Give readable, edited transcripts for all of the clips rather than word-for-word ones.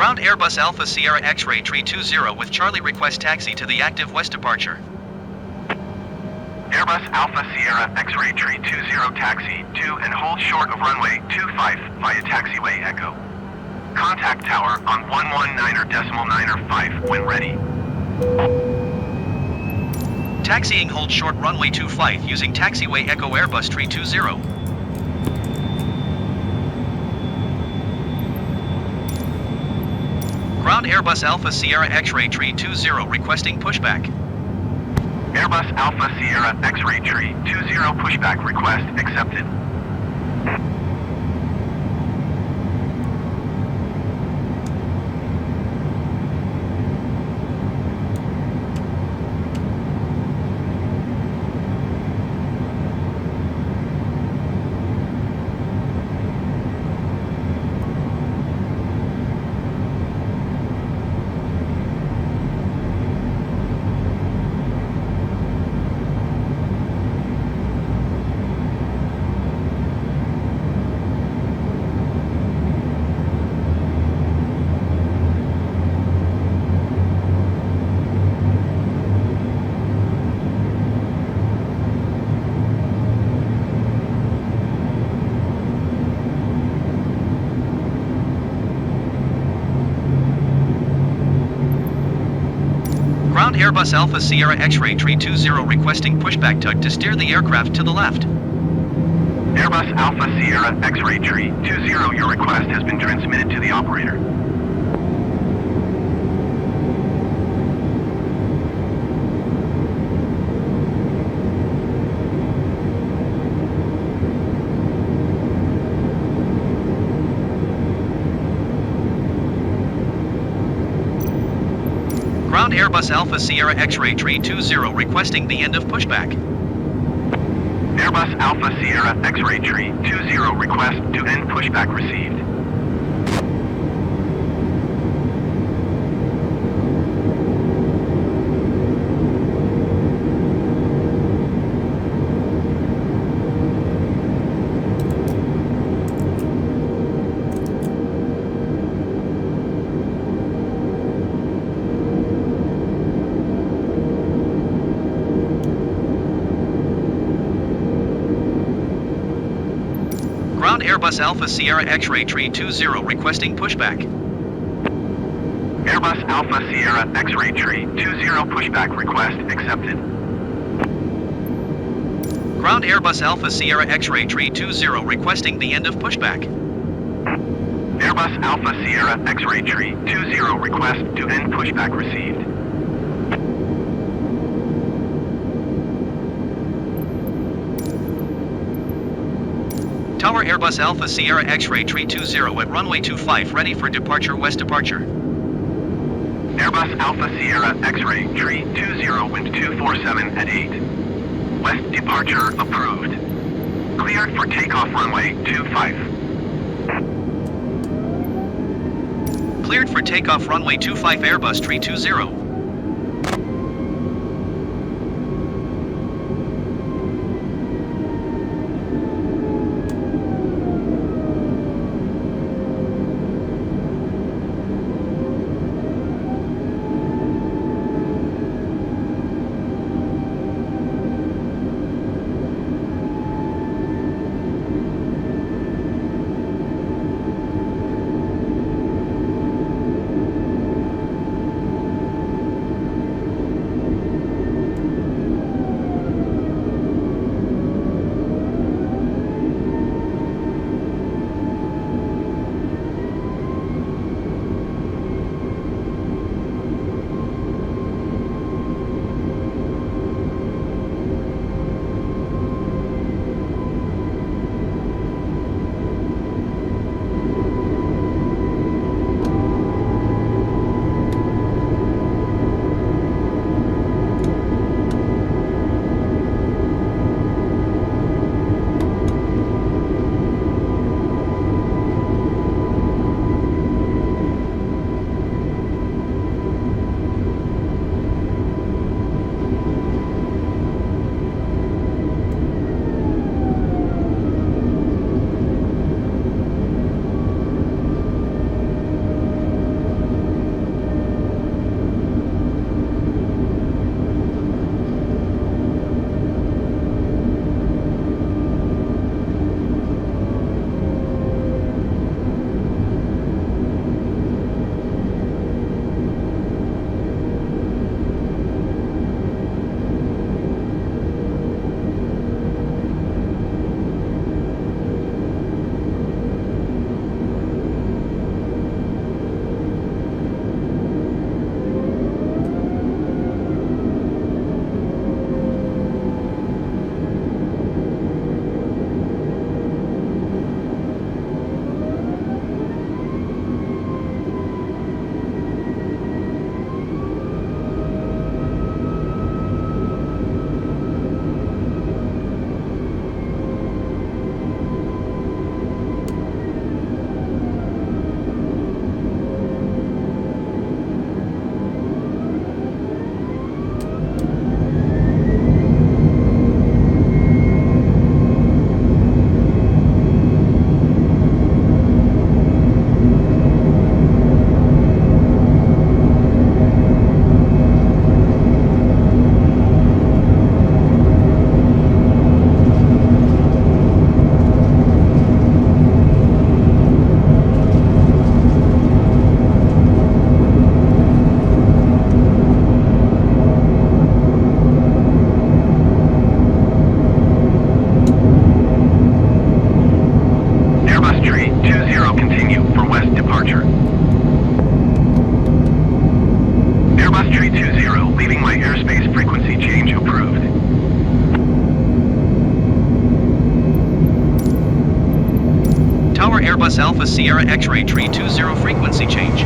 Ground Airbus Alpha Sierra X-Ray Tree 20 with Charlie request taxi to the active west departure. Airbus Alpha Sierra X-Ray Tree 20 taxi to and hold short of runway 25 via taxiway Echo. Contact tower on 119.905 when ready. Taxiing hold short runway 25 using taxiway Echo Airbus Tree 20. Ground Airbus Alpha Sierra X-Ray Tree 20 requesting pushback. Airbus Alpha Sierra X-Ray Tree 20 pushback request accepted. Ground Airbus Alpha Sierra X-Ray Tree 20 requesting pushback tug to steer the aircraft to the left. Airbus Alpha Sierra X-Ray Tree 20, your request has been transmitted to the operator. Ground Airbus Alpha Sierra X-Ray Tree 20 requesting the end of pushback. Airbus Alpha Sierra X-Ray Tree 20 request to end pushback received. Ground Airbus Alpha Sierra X-Ray Tree 20 requesting pushback. Airbus Alpha Sierra X-Ray Tree 20 pushback request accepted. Ground Airbus Alpha Sierra X-Ray Tree 20 requesting the end of pushback. Airbus Alpha Sierra X-Ray Tree 20 request to end pushback received. Tower Airbus Alpha Sierra X-Ray Tree 20 at runway 25 ready for departure west departure. Airbus Alpha Sierra X-Ray Tree 20 wind 247 at 8. West departure approved. Cleared for takeoff runway 25. Cleared for takeoff runway 25 Airbus Tree 20. Airbus Alpha Sierra X-Ray Tree 20 frequency change.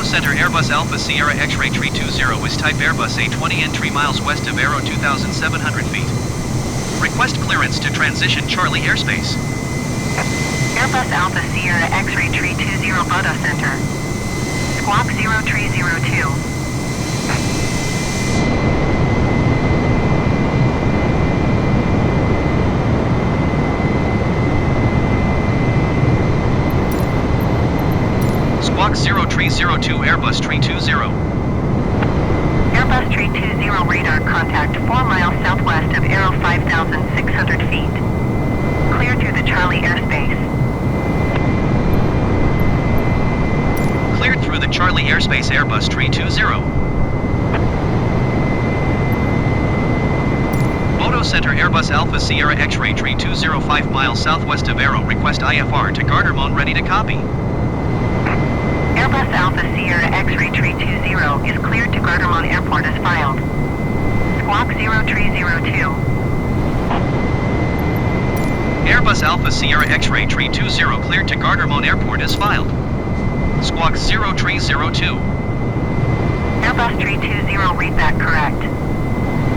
Center Airbus Alpha Sierra X-Ray Tree 20 is type Airbus A20 and 3 miles west of Aero 2,700 feet. Request clearance to transition Charlie airspace. Airbus Alpha Sierra X-Ray Tree 20 Bodo Center. Squawk 0302. Squawk 0302 Airbus Tree 20. Airbus Tree 20 radar contact 4 miles southwest of Aero 5,600 feet. Clear through the Charlie airspace. Cleared through the Charlie airspace Airbus Tree 20. Bodo Center Airbus Alpha Sierra X-Ray Tree 20 5 miles southwest of Aero. Request IFR to Gardermoen ready to copy. Airbus Alpha Sierra X-Ray Tree 20 is cleared to Gardermoen Airport as filed. Squawk 0302. Airbus Alpha Sierra X-Ray Tree 20 cleared to Gardermoen Airport as filed. Squawk 0302. Airbus Tree 20 readback correct.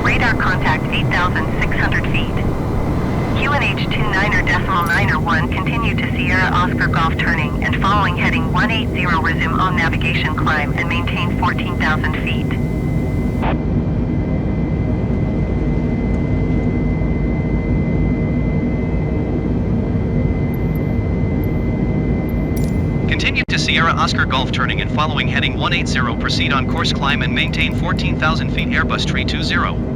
Radar contact 8,600 feet. QNH 29.901 continue to Sierra Oscar Golf turning and following heading 180 resume on navigation climb and maintain 14,000 feet. Continue to Sierra Oscar Golf turning and following heading 180 proceed on course climb and maintain 14,000 feet Airbus Tree 20.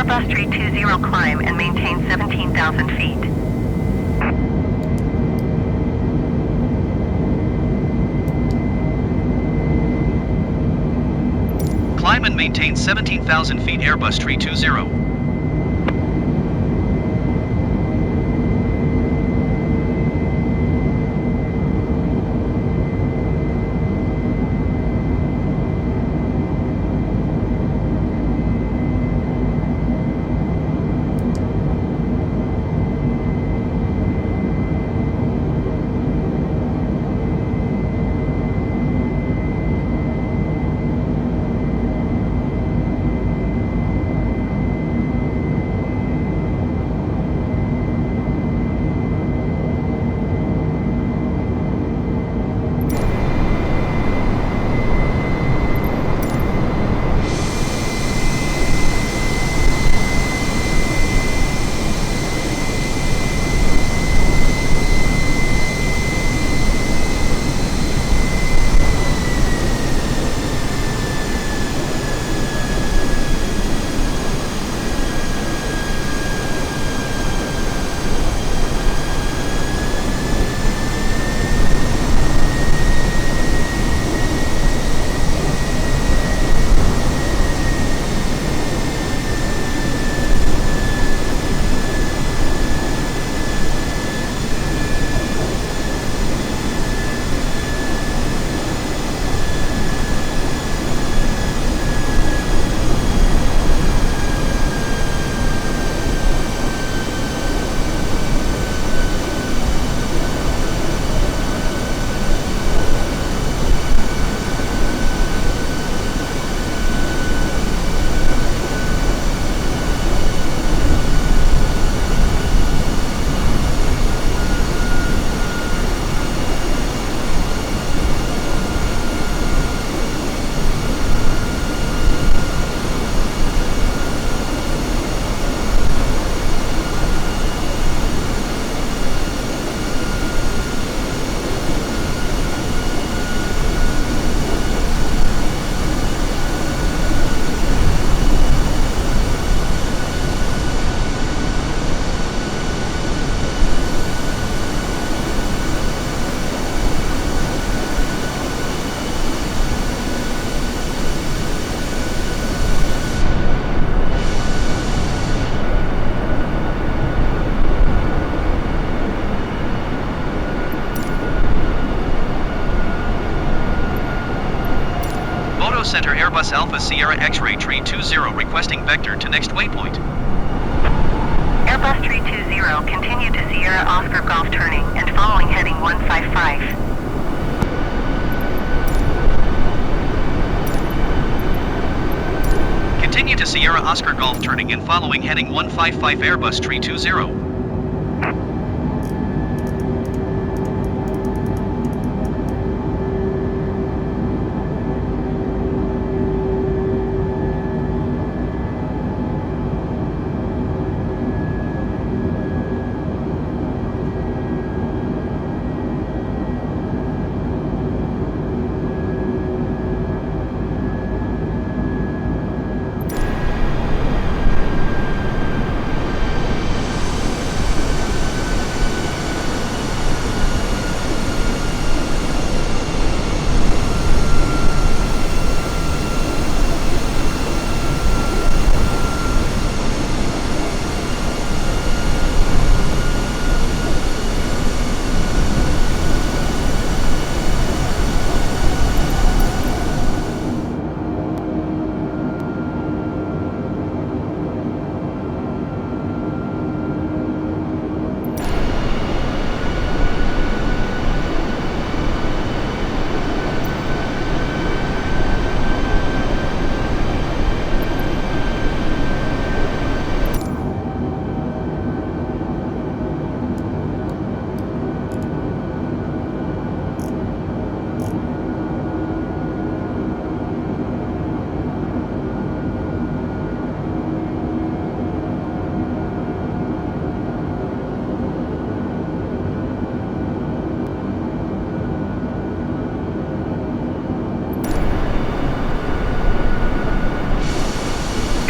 Airbus Tree 20 climb and maintain 17,000 feet. Climb and maintain 17,000 feet Airbus Tree 20. Bodo Center Airbus Alpha Sierra X-Ray Tree 20 requesting vector to next waypoint. Airbus 320, continue to Sierra Oscar Golf turning and following heading 155. Continue to Sierra Oscar Golf turning and following heading 155 Airbus 320.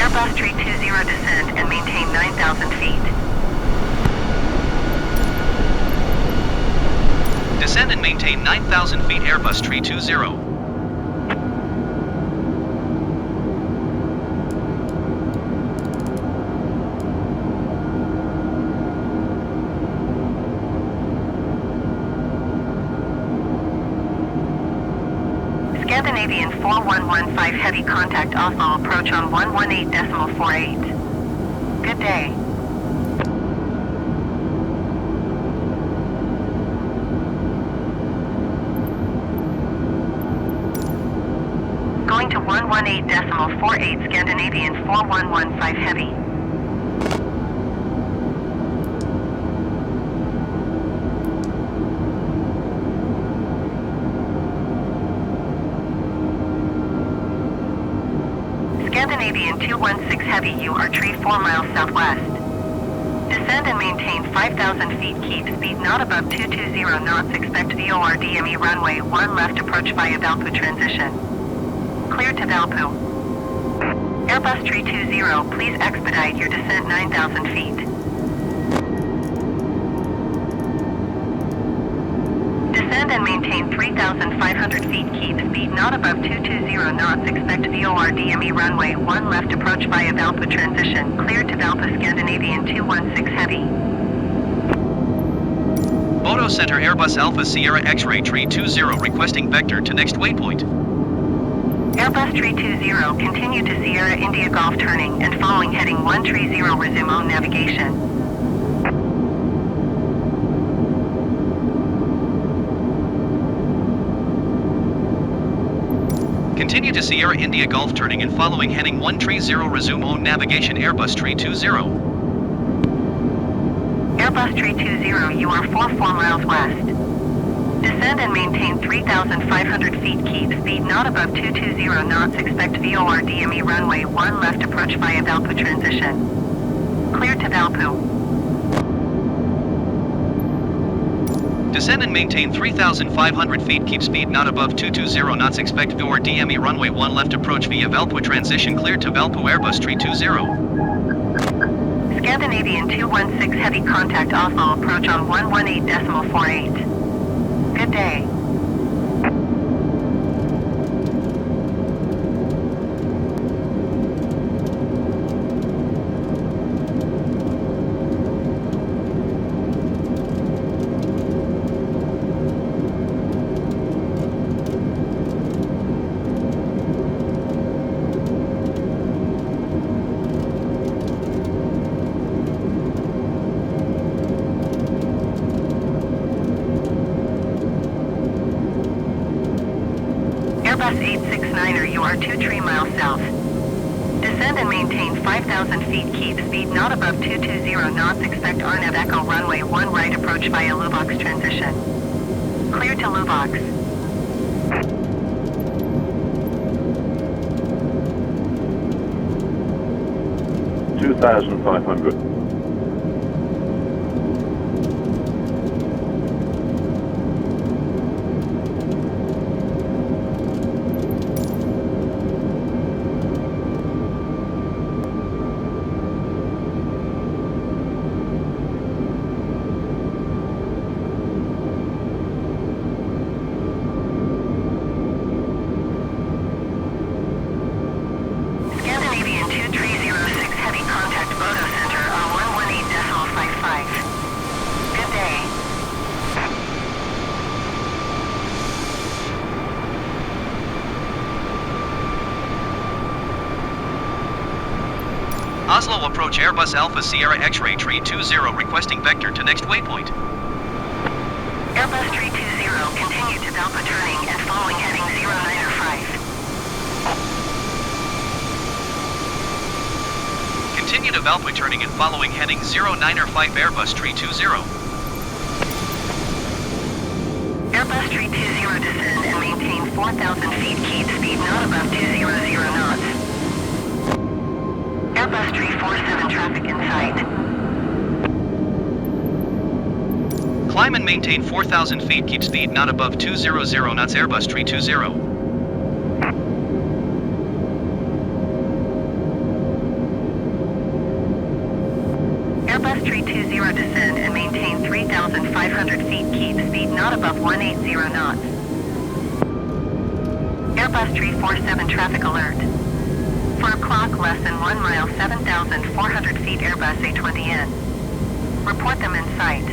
Airbus 320 descend and maintain 9,000 feet. Descend and maintain 9,000 feet Airbus 320. Scandinavian 4115 heavy contact Oslo approach on 118.48. Good day. Going to 118.48 Scandinavian 4115 heavy. Scandinavian 216 heavy, you are tree 4 miles southwest. Descend and maintain 5,000 feet, keep speed not above 220 knots, expect VOR DME runway 1 left approach via Valpo transition. Clear to Valpo. Airbus 320, please expedite your descent 9,000 feet. Descend and maintain 3,500 feet, keep speed not above 220 knots, expect VOR DME runway 1 left approach via Valpo transition, clear to Valpo Scandinavian 216 heavy. Bodo Center Airbus Alpha Sierra X-Ray Tree 20 requesting vector to next waypoint. Airbus 320, continue to Sierra India Golf turning and following heading 130, resume on navigation. Continue to Sierra India Golf turning and following heading 130, resume on navigation Airbus 320. Airbus 320, you are 4 miles west. Descend and maintain 3,500 feet, keep speed not above 220 knots, expect VOR DME runway 1 left approach via Valpo transition. Clear to Valpo. Descend and maintain 3,500 feet, keep speed not above 220 knots, expect VOR DME runway 1 left approach via Valpo transition, clear to Valpo Airbus 320. Scandinavian 216 heavy contact Oslo approach on 118.48. Good day. Airbus 869er, you are 2 miles south. Descend and maintain 5,000 feet. Keep speed not above 220 knots. Expect RNAV Echo runway 1 right approach via Lubox transition. Clear to Lubox. 2,500. Scandinavian 2306 heavy contact Bodo Center on 118.55. Good day. Oslo approach Airbus Alpha Sierra X-ray tree 20 requesting vector to next waypoint. Airbus 320, continue to Delta turning and following heading 095. Continue to Valpo turning and following heading 095 Airbus 320. Airbus 320 descend and maintain 4,000 feet. Keep speed not above 200 knots. Airbus 347 traffic in sight. Climb and maintain 4,000 feet. Keep speed not above 200 knots. Airbus 320. Airbus 320 descend and maintain 3,500 feet. Keep speed not above 180 knots. Airbus 347 traffic alert. For a clock less than 1 mile, 7,400 feet Airbus A20N. Report them in sight.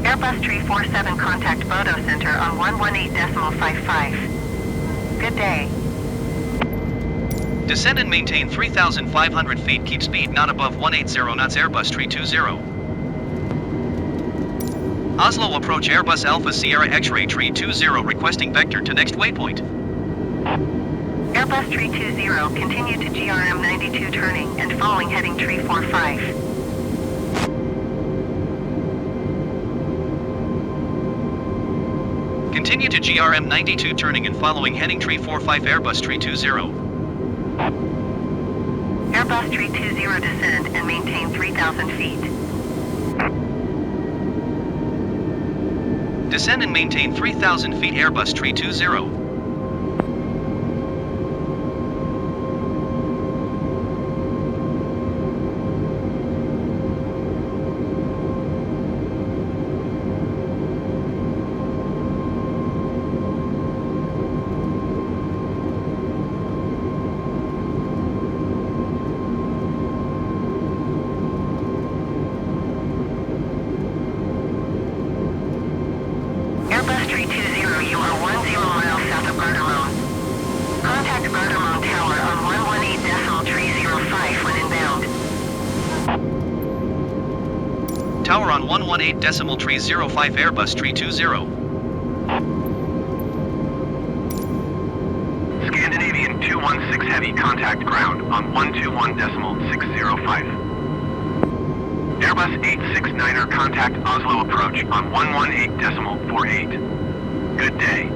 Airbus 347 contact Bodo Center on 118.55. Good day. Descend and maintain 3,500 feet. Keep speed not above 180 knots. Airbus 320. Oslo approach Airbus Alpha Sierra X-ray tree 20 requesting vector to next waypoint. Airbus 320, continue to GRM 92 turning and following heading 345. Continue to GRM 92 turning and following heading 345 Airbus 320. Airbus 320 descend and maintain 3,000 feet. Descend and maintain 3,000 feet Airbus 320. Airbus 320, you are 10 miles south of Gardermoen. Contact Gardermoen Tower on 118.305 when inbound. Tower on 118.305 Airbus 320. Scandinavian 216 heavy contact ground on 121.605. Airbus 869er contact Oslo approach on 118.48. Good day.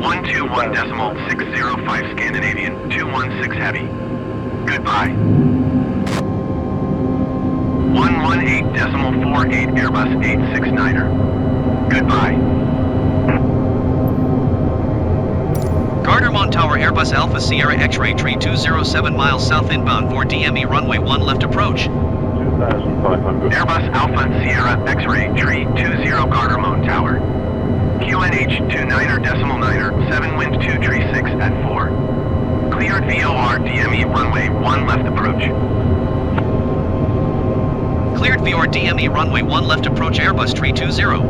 121.605 Scandinavian 216 heavy. Goodbye. 118.48 Airbus 869er. Goodbye. Gardermoen Tower Airbus Alpha Sierra X-ray tree 207 miles south inbound for DME runway 1 left approach. 2,500. Airbus Alpha Sierra X-ray tree 20 Gardermoen Tower. QNH 29er 7 wind 236 at 4. Cleared VOR DME runway 1 left approach. Cleared VOR DME runway 1 left approach Airbus 320.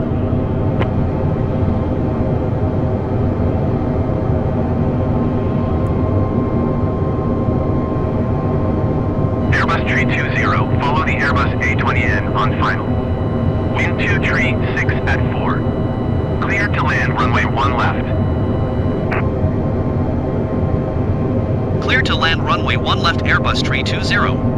Airbus 320, follow the Airbus A20N on final. Wind 236 at 4. runway 1 left Airbus 320.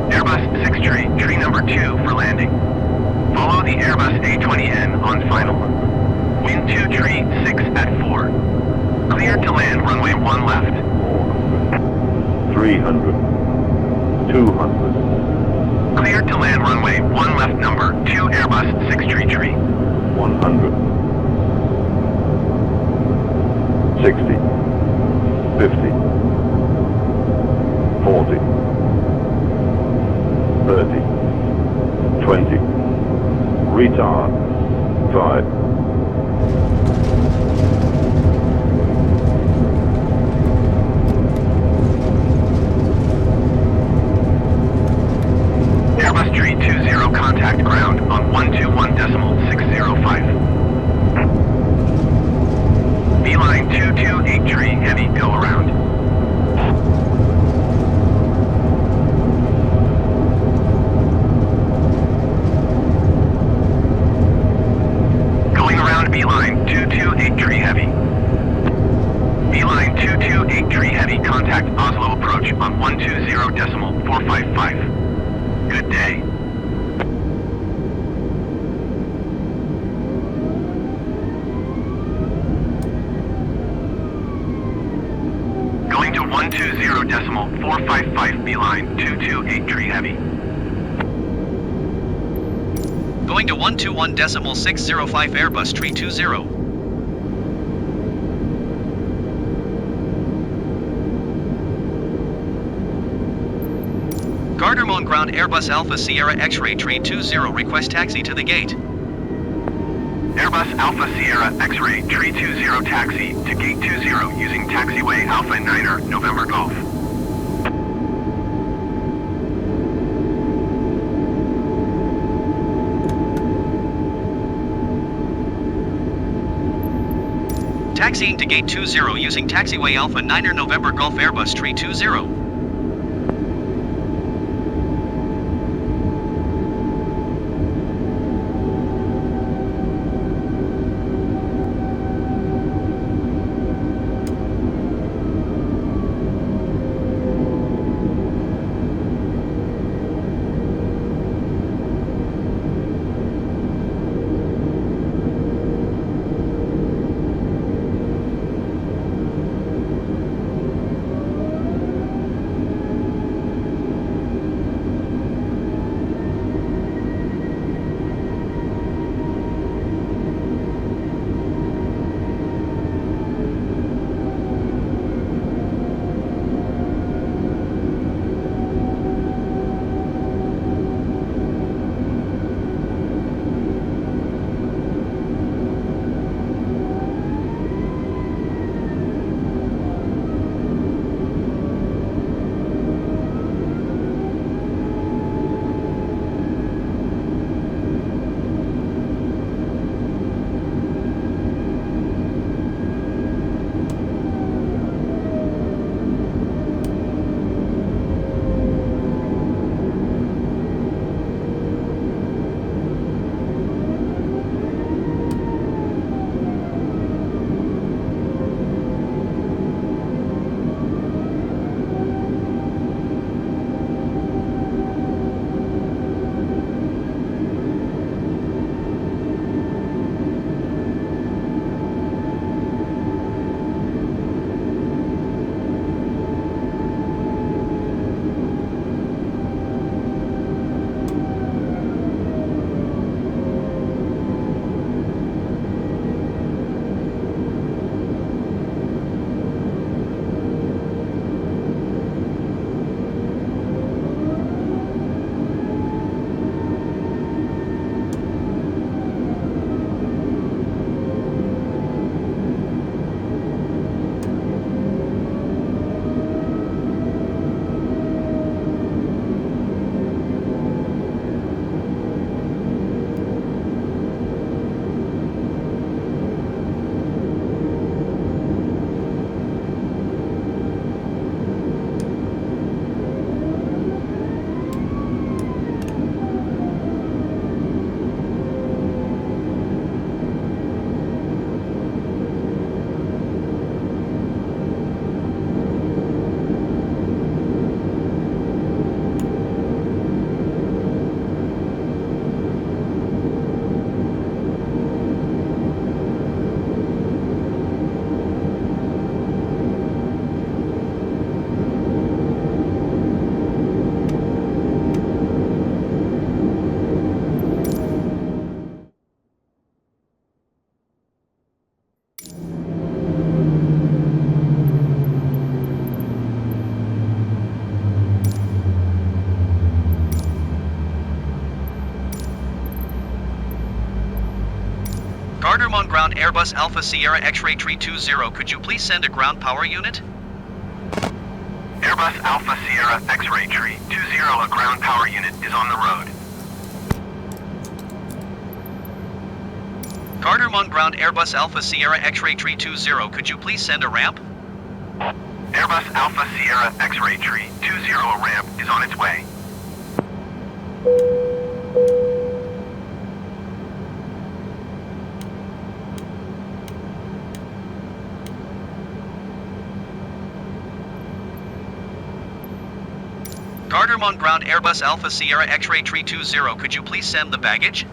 Airbus 6 tree number 2 for landing. Follow the Airbus A20N on final. Wind 2 tree 6 at 4. Clear to land runway 1 left. 300. 200. Clear to land runway 1 left number 2 Airbus 6 tree. 100. 60. 50. 40. 30. 20. Retard. 5. Airbus 320 contact ground on 121.605. Beeline 228 heavy go around. Going around Beeline 228 heavy. Beeline 228 heavy contact Oslo approach on 120.455. Good day. Going to 120.455 Beeline 228 heavy. Going to 121.605 Airbus 320. Gardermoen ground Airbus Alpha Sierra X-Ray 320 request taxi to the gate. Airbus Alpha Sierra X-Ray 320 taxi to gate 20 using taxiway Alpha 9er November Golf. Taxiing to gate 20 using taxiway Alpha 9er November Golf Airbus 320. Ground Airbus Alpha Sierra X-Ray Tree 20, could you please send a ground power unit? Airbus Alpha Sierra X-Ray Tree 20, a ground power unit is on the road. Gardermoen Ground Airbus Alpha Sierra X-Ray Tree 20, could you please send a ramp? Airbus Alpha Sierra X-Ray Tree 20, a ramp is on its way. Gardermoen Ground Airbus Alpha Sierra X-Ray Tree 20, could you please send the baggage?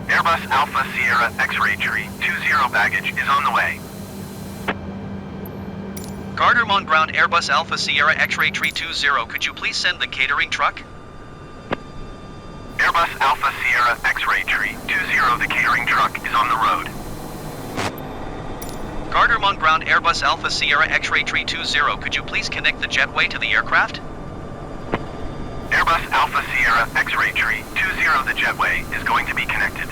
Airbus Alpha Sierra X-Ray Tree 20, baggage is on the way. Gardermoen Ground Airbus Alpha Sierra X-Ray Tree 20, could you please send the catering truck? Airbus Alpha Sierra X-Ray Tree 20, the catering truck is on the road. Gardermoen Ground Airbus Alpha Sierra X-Ray Tree 20, could you please connect the jetway to the aircraft? Airbus Alpha Sierra X-Ray Tree 20, the jetway is going to be connected.